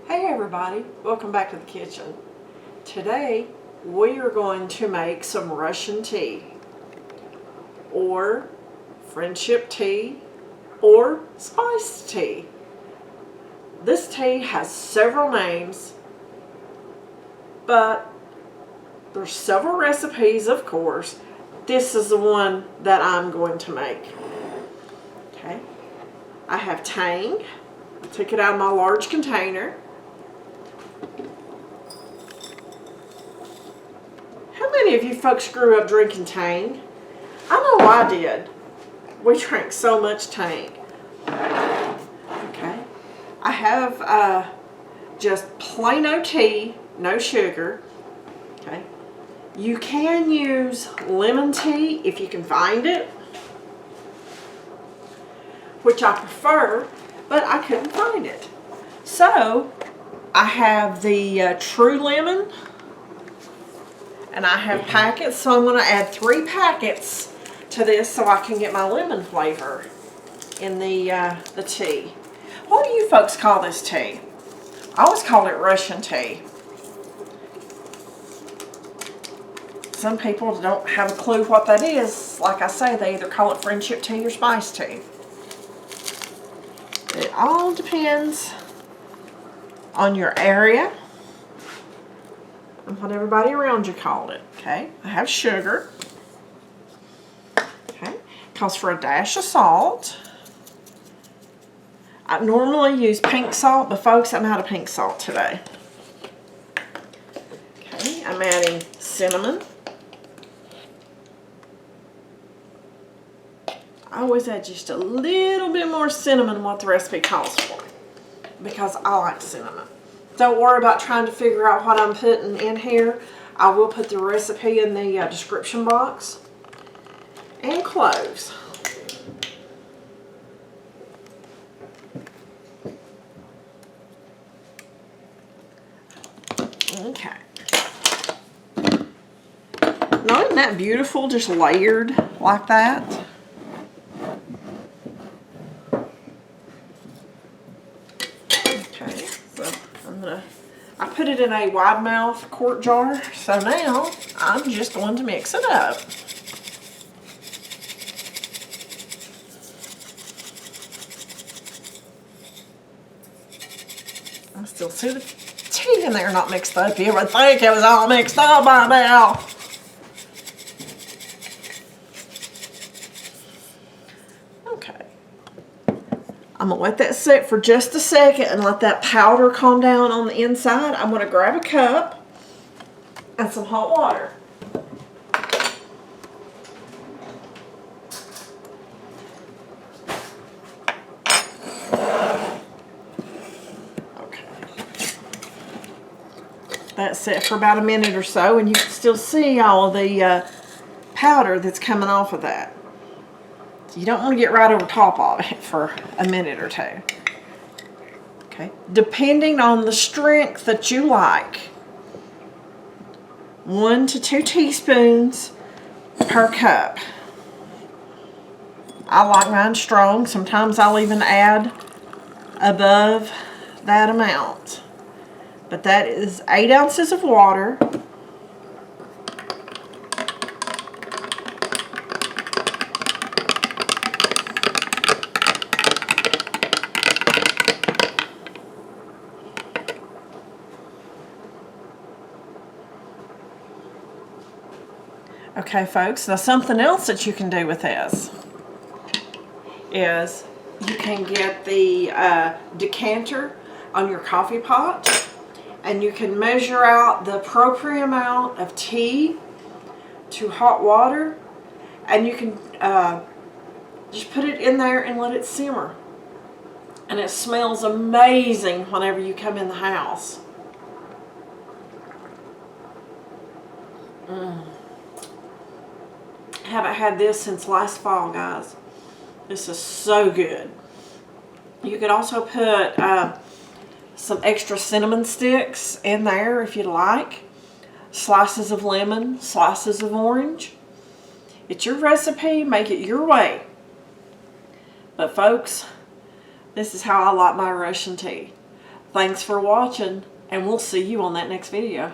Hey everybody, welcome back to the kitchen. Today we are going to make some Russian tea, or friendship tea, or spiced tea. This tea has several names, but there's several recipes, of course. This is the one that I'm going to make. Okay, I have Tang. I took it out of my large container. How many of you folks grew up drinking Tang? I know I did. We drank so much Tang. Okay. I have just plain old tea, no sugar. Okay. You can use lemon tea if you can find it, which I prefer, but I couldn't find it. So I have the true lemon. And I have packets, so I'm going to add 3 packets to this so I can get my lemon flavor in the tea. What do you folks call this tea? I always call it Russian tea. Some people don't have a clue what that is. Like I say, they either call it friendship tea or spice tea. It all depends on your area and what everybody around you called it. Okay, I have sugar. Okay, calls for a dash of salt. I normally use pink salt, but folks, I'm out of pink salt today. Okay, I'm adding cinnamon. I always add just a little bit more cinnamon than what the recipe calls for, because I like cinnamon. Don't worry about trying to figure out what I'm putting in here. I will put the recipe in the description box. And cloves. Okay. Now, isn't that beautiful? Just layered like that. I put it in a wide mouth quart jar, so now I'm just going to mix it up. I still see the tea in there not mixed up. You would think it was all mixed up by now. Okay. I'm going to let that sit for just a second and let that powder calm down on the inside. I'm going to grab a cup and some hot water. Okay. That's set for about a minute or so, and you can still see all of the powder that's coming off of that. You don't want to get right over top of it for a minute or two. Okay, depending on the strength that you like, 1 to 2 teaspoons per cup. I like mine strong. Sometimes I'll even add above that amount. But that is 8 ounces of water. Okay, folks, now something else that you can do with this is you can get the decanter on your coffee pot, and you can measure out the appropriate amount of tea to hot water, and you can just put it in there and let it simmer. And it smells amazing whenever you come in the house. Haven't had this since last fall, guys. This is so good. You could also put some extra cinnamon sticks in there if you'd like. Slices of lemon, slices of orange. It's your recipe, make it your way. But folks, this is how I like my Russian tea. Thanks for watching, and we'll see you on that next video.